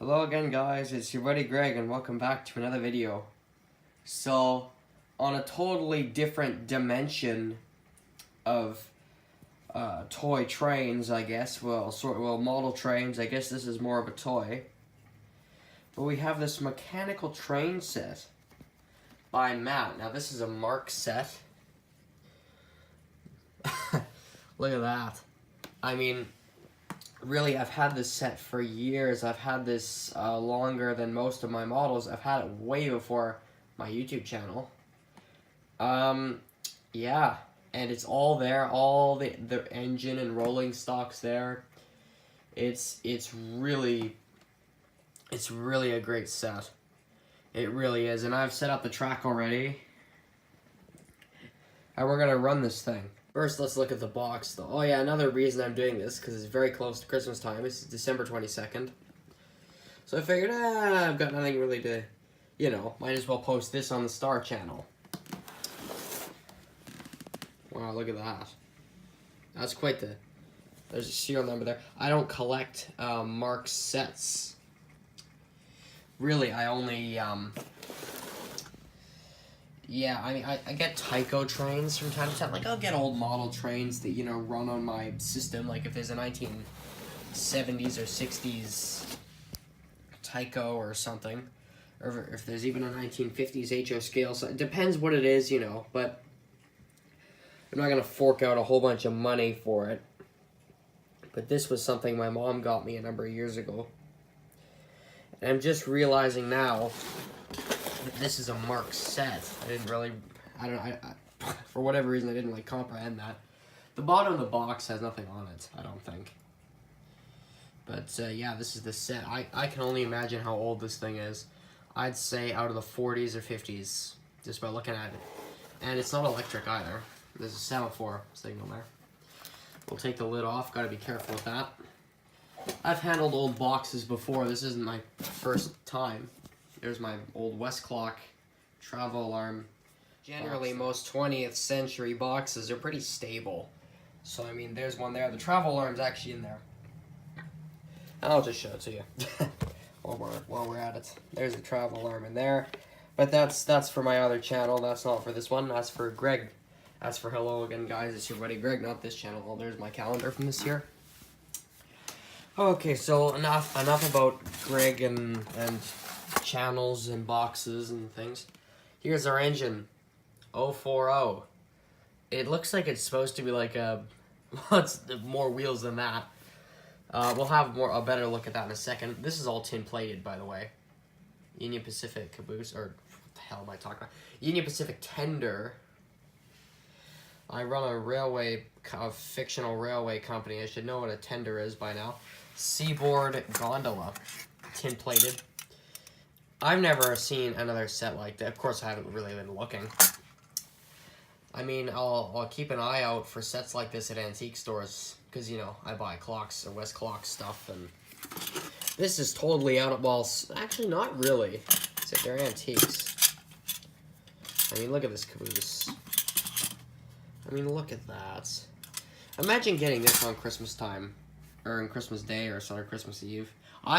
Hello again guys, it's your buddy Greg and welcome back to another video. So, on a totally different dimension of toy trains, I guess, model trains, I guess this is more of a toy. But we have this mechanical train set by Matt. Now this is a Marx set. Look at that. I mean, really, I've had this set for years. I've had this longer than most of my models. I've had it way before my YouTube channel. Yeah, and it's all there. All the engine and rolling stock's there. It's really a great set. It really is, and I've set up the track already. And we're gonna run this thing. First, let's look at the box, though. Oh yeah, another reason I'm doing this, because it's very close to Christmas time. It's December 22nd. So I figured, I've got nothing really to, might as well post this on the Star channel. Wow, look at that. That's quite the... There's a serial number there. I don't collect Marx sets. Really, I only... Yeah, I mean, I get Tyco trains from time to time. Like, I'll get old model trains that, run on my system. Like, if there's a 1970s or 60s Tyco or something. Or if there's even a 1950s HO scale. So it depends what it is, But I'm not going to fork out a whole bunch of money for it. But this was something my mom got me a number of years ago. And I'm just realizing now... This is a Marx set. For whatever reason, I didn't comprehend that. The bottom of the box has nothing on it, I don't think. But yeah, this is the set. I can only imagine how old this thing is. I'd say out of the 40s or 50s, just by looking at it. And it's not electric either. There's a semaphore signal there. We'll take the lid off, gotta be careful with that. I've handled old boxes before, this isn't my first time. There's my old West Clock travel alarm. Generally, most 20th century boxes are pretty stable. So, I mean, there's one there. The travel alarm's actually in there. I'll just show it to you while we're at it. There's a travel alarm in there. But that's for my other channel. That's not for this one. That's for Greg. That's for hello again, guys. It's your buddy Greg, not this channel. Well, there's my calendar from this year. Okay, so enough about Greg and channels and boxes and things. Here's our engine, 040. It looks like it's supposed to be like it's more wheels than that. We'll have a better look at that in a second. This is all tin plated, by the way. Union Pacific caboose, or what the hell am I talking about? Union Pacific tender. I run a fictional railway company. I should know what a tender is by now. Seaboard gondola, tin plated. I've never seen another set like that. Of course, I haven't really been looking. I mean, I'll keep an eye out for sets like this at antique stores, because, I buy clocks or West Clock stuff, and this is totally out of, well, actually not really. They're antiques. I mean, look at this caboose. I mean, look at that. Imagine getting this on Christmas time, or on Christmas Day, or Christmas Eve.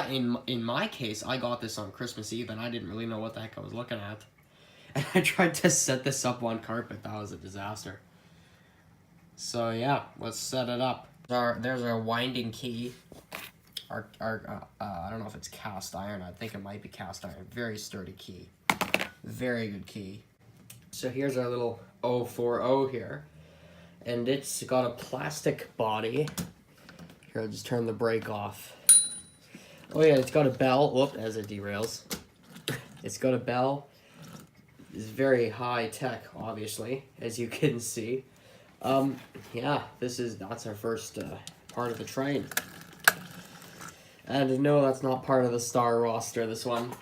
In my case, I got this on Christmas Eve, and I didn't really know what the heck I was looking at. And I tried to set this up on carpet. That was a disaster. So yeah, let's set it up. There's our winding key. I don't know if it's cast iron. I think it might be cast iron. Very sturdy key. Very good key. So here's our little 040 here. And it's got a plastic body. Here, I'll just turn the brake off. Oh yeah, it's got a bell. Whoop, as it derails. It's got a bell. It's very high tech, obviously, as you can see. Yeah, that's our first part of the train. And no, that's not part of the Star roster, this one.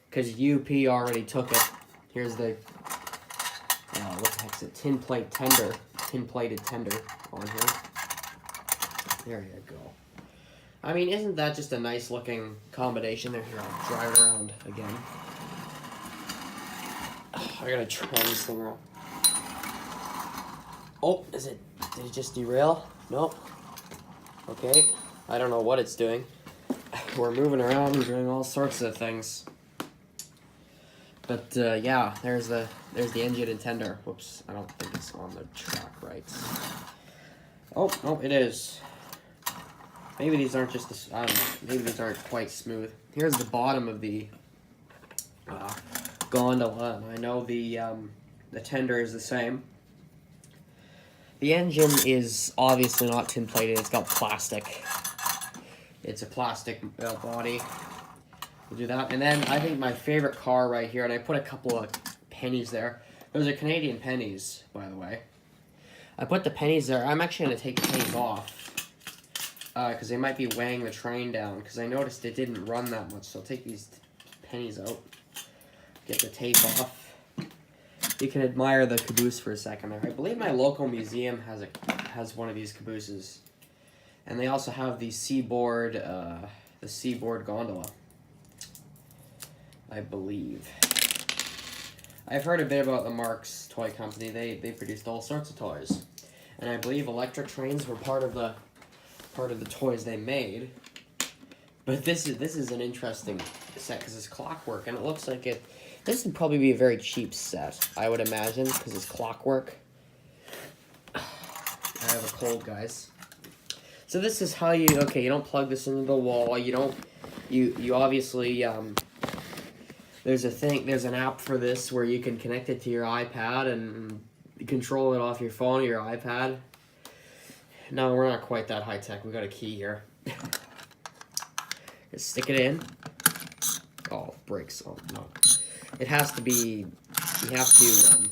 Because UP already took it. Here's the, what the heck's it? Tin plated tender on here. There you go. I mean, isn't that just a nice looking combination there? Here, I'll drive it around again. I gotta turn this thing around. Oh, did it just derail? Nope. Okay, I don't know what it's doing. we're moving around and doing all sorts of things. But yeah, there's the engine and tender. Whoops, I don't think it's on the track right. Oh, no, it is. Maybe these aren't just, I don't know, maybe these aren't quite smooth. Here's the bottom of the gondola, and I know the tender is the same. The engine is obviously not tin plated, it's got plastic. It's a plastic body. We'll do that. And then I think my favorite car right here, and I put a couple of pennies there. Those are Canadian pennies, by the way. I put the pennies there. I'm actually going to take the pennies off because they might be weighing the train down, because I noticed it didn't run that much. So I'll take these pennies out, get the tape off. You can admire the caboose for a second there. I believe my local museum has one of these cabooses. And they also have the Seaboard gondola, I believe. I've heard a bit about the Marx toy company. They produced all sorts of toys, and I believe electric trains were part of the toys they made. But this is an interesting set because it's clockwork, and it looks like it. This would probably be a very cheap set, I would imagine, because it's clockwork. I have a cold, guys. So this is how you don't plug this into the wall. You obviously there's an app for this where you can connect it to your iPad and control it off your phone or your iPad. No, we're not quite that high tech. We got a key here. Just stick it in. Oh, brakes. Oh no. It has to be. You have to.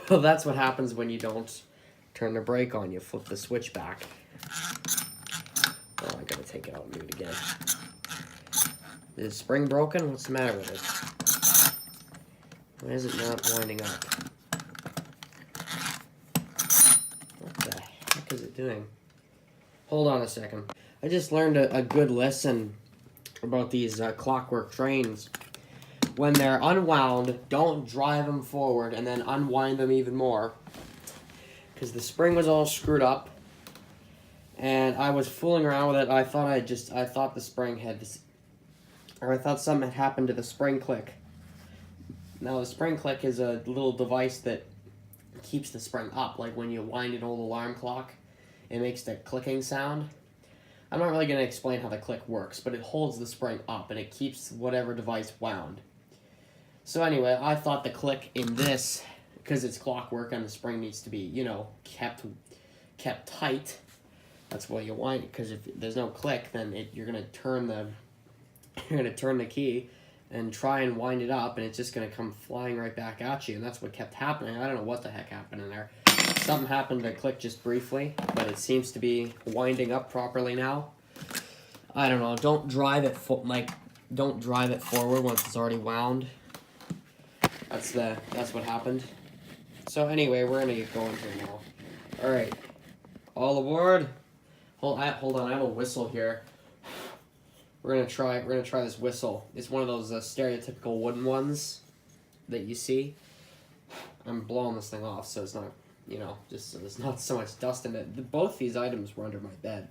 Well, that's what happens when you don't turn the brake on. You flip the switch back. Oh, I gotta take it out and do it again. Is the spring broken? What's the matter with it? Why is it not winding up? What the heck is it doing? Hold on a second. I just learned a good lesson about these clockwork trains. When they're unwound, don't drive them forward and then unwind them even more. Because the spring was all screwed up. And I was fooling around with it. I thought the spring had this, or I thought something had happened to the spring click. Now the spring click is a little device that keeps the spring up. Like when you wind an old alarm clock, it makes the clicking sound. I'm not really going to explain how the click works, but it holds the spring up and it keeps whatever device wound. So anyway, I thought the click in this, because it's clockwork and the spring needs to be, kept tight. That's why you wind it, because if there's no click, then you're gonna turn the key and try and wind it up, and it's just gonna come flying right back at you, and that's what kept happening. I don't know what the heck happened in there. Something happened to click just briefly, but it seems to be winding up properly now. I don't know. Don't drive it forward once it's already wound. That's what happened. So anyway, we're gonna get going here now. All right, all aboard. Hold on, I have a whistle here. We're gonna try this whistle. It's one of those stereotypical wooden ones that you see. I'm blowing this thing off, so it's not, just so there's not so much dust in it. Both these items were under my bed.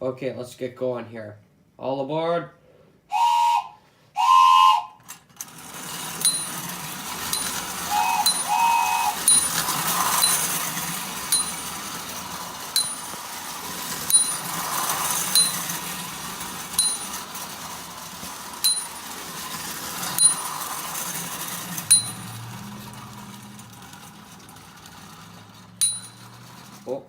Okay, let's get going here. All aboard. Oh.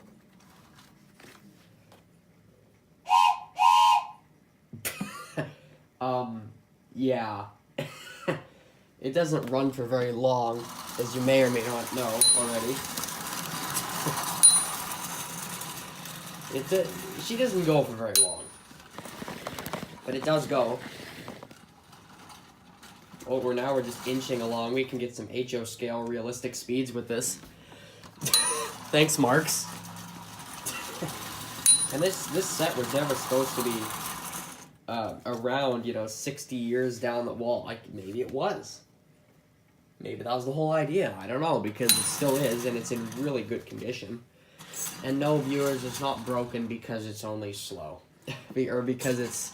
Yeah. It doesn't run for very long, as you may or may not know already. She doesn't go for very long. But it does go. Oh, we're just inching along. We can get some HO scale realistic speeds with this. Thanks, Marx. And this set was never supposed to be around, 60 years down the wall. Maybe it was. Maybe that was the whole idea. I don't know, because it still is, and it's in really good condition. And no, viewers, it's not broken because it's only slow. or because it's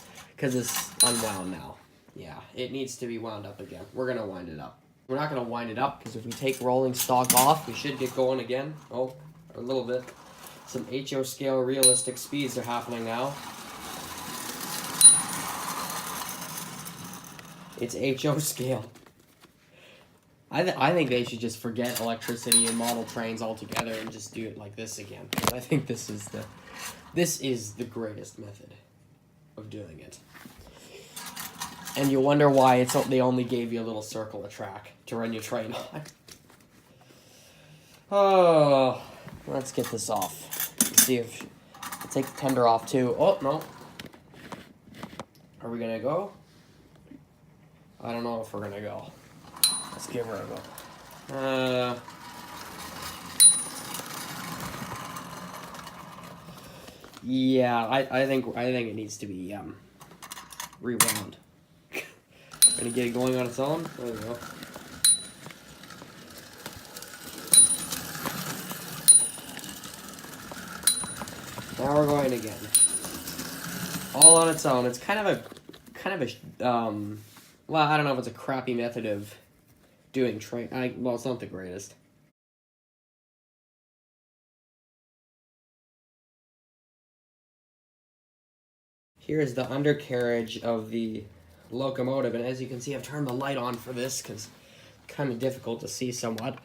unwound now. Yeah, it needs to be wound up again. We're gonna wind it up. We're not gonna wind it up because if we take rolling stock off, we should get going again. Oh, a little bit. Some HO scale realistic speeds are happening now. It's HO scale. I think they should just forget electricity and model trains altogether and just do it like this again. I think this is the greatest method of doing it. And you wonder why they only gave you a little circle of track to run your train on. Oh, let's get this off. Let's see if I'll take the tender off too. Oh no. Are we gonna go? I don't know if we're gonna go. Let's give her a go. Yeah, I think it needs to be rewound. Gonna get it going on its own. There we go. Now we're going again. All on its own. It's kind of a well, I don't know if it's a crappy method of doing train. Well, it's not the greatest. Here is the undercarriage of the locomotive, and as you can see, I've turned the light on for this because it's kind of difficult to see somewhat.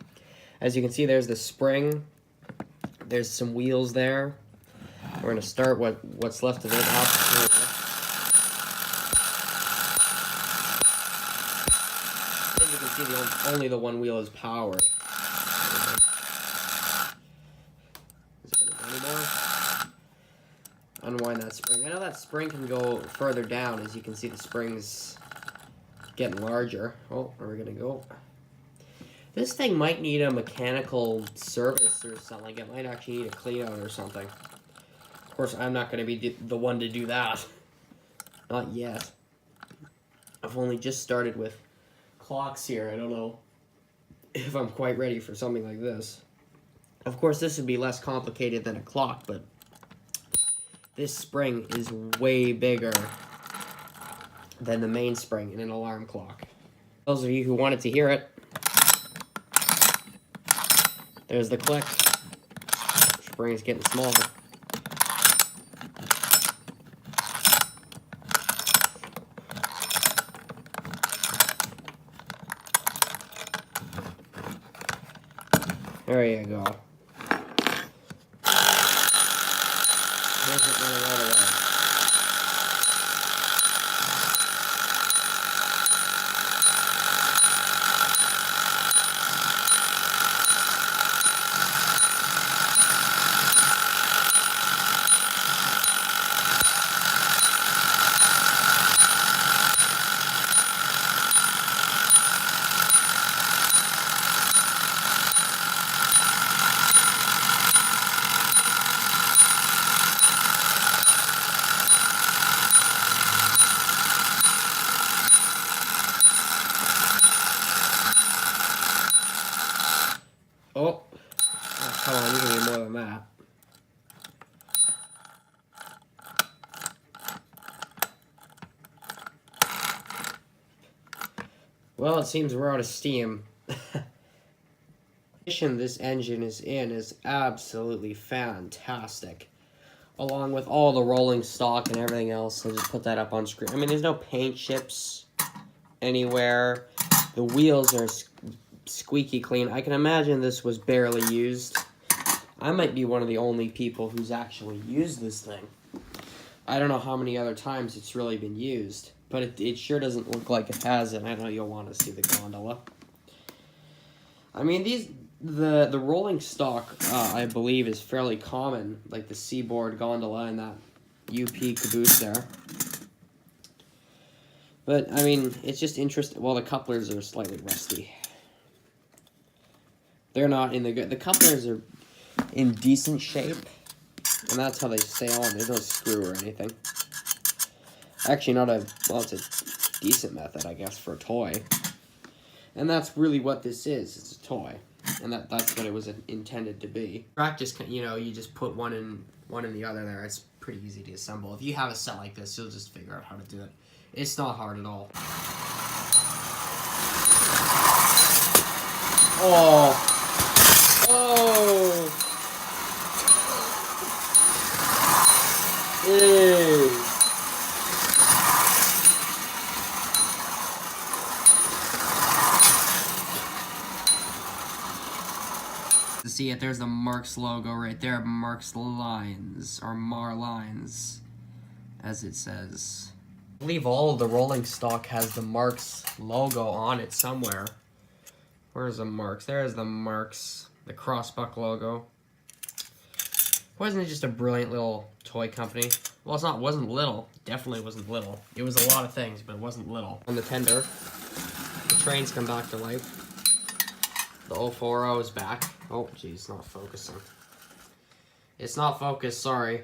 As you can see, there's the spring. There's some wheels there. We're going to start what's left of it up. As you can see, only the one wheel is powered. Is it going to go anymore? Unwind that spring. I know that spring can go further down. As you can see, the spring's getting larger. Oh, where are we going to go? This thing might need a mechanical service or something. It might actually need a clean out or something. Of course, I'm not going to be the one to do that. Not yet. I've only just started with clocks here. I don't know if I'm quite ready for something like this. Of course, this would be less complicated than a clock, but this spring is way bigger than the mainspring in an alarm clock. Those of you who wanted to hear it, there's the click. Spring is getting smaller. There you go. There's it running all the way. Oh, come on, you can do more than that. Well, it seems we're out of steam. The condition this engine is in is absolutely fantastic. Along with all the rolling stock and everything else. I'll just put that up on screen. I mean, there's no paint chips anywhere. The wheels are squeaky clean. I can imagine this was barely used. I might be one of the only people who's actually used this thing. I don't know how many other times it's really been used, but it sure doesn't look like it has, and I know you'll want to see the gondola. I mean, the rolling stock, I believe, is fairly common, like the Seaboard gondola and that UP caboose there. But, I mean, it's just interesting. Well, the couplers are slightly rusty. They're not in the couplers are in decent shape, and that's how they stay on. There's no screw or anything. Actually, it's a decent method, I guess, for a toy. And that's really what this is. It's a toy, and that's what it was intended to be. Track just, you just put one in the other there. It's pretty easy to assemble. If you have a set like this, you'll just figure out how to do it. It's not hard at all. Oh! Oh! Ew! To see it, there's the Marx logo right there. Marx lines, or Mar lines, as it says. I believe all of the rolling stock has the Marx logo on it somewhere. Where's the Marx? There's the Marx, the crossbuck logo. Wasn't it just a brilliant little toy company? Well, wasn't little. Definitely wasn't little. It was a lot of things, but it wasn't little. On the tender, the trains come back to life. The 040 is back. Oh, geez, not focusing. It's not focused, sorry.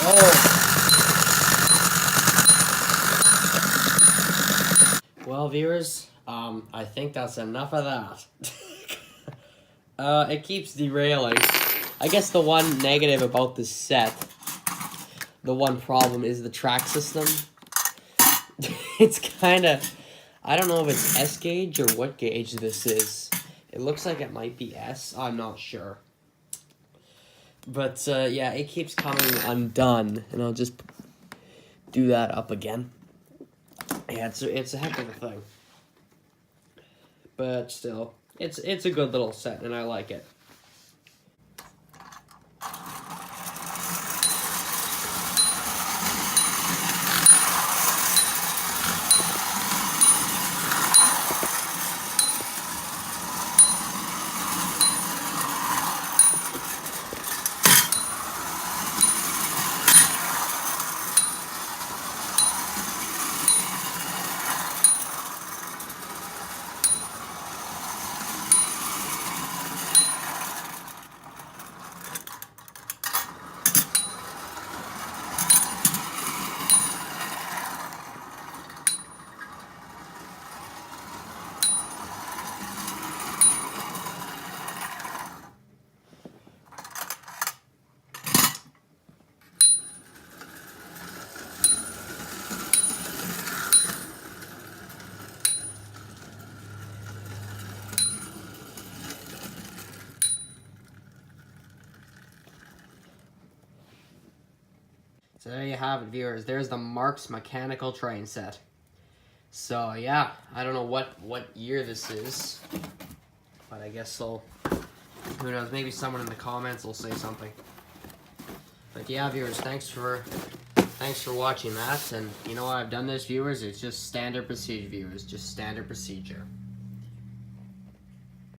Oh! Well, viewers, I think that's enough of that. It keeps derailing. I guess the one negative about this set, the one problem, is the track system. It's kind of, I don't know if it's S gauge or what gauge this is. It looks like it might be S. I'm not sure. But, yeah, it keeps coming undone. And I'll just do that up again. Yeah, it's a heck of a thing. But still, it's a good little set, and I like it. So there you have it, viewers. There's the Marx Mechanical train set. So yeah, I don't know what year this is, but I guess who knows, maybe someone in the comments will say something. But yeah, viewers, thanks for watching that. And you know why I've done this, viewers? It's just standard procedure, viewers. Just standard procedure.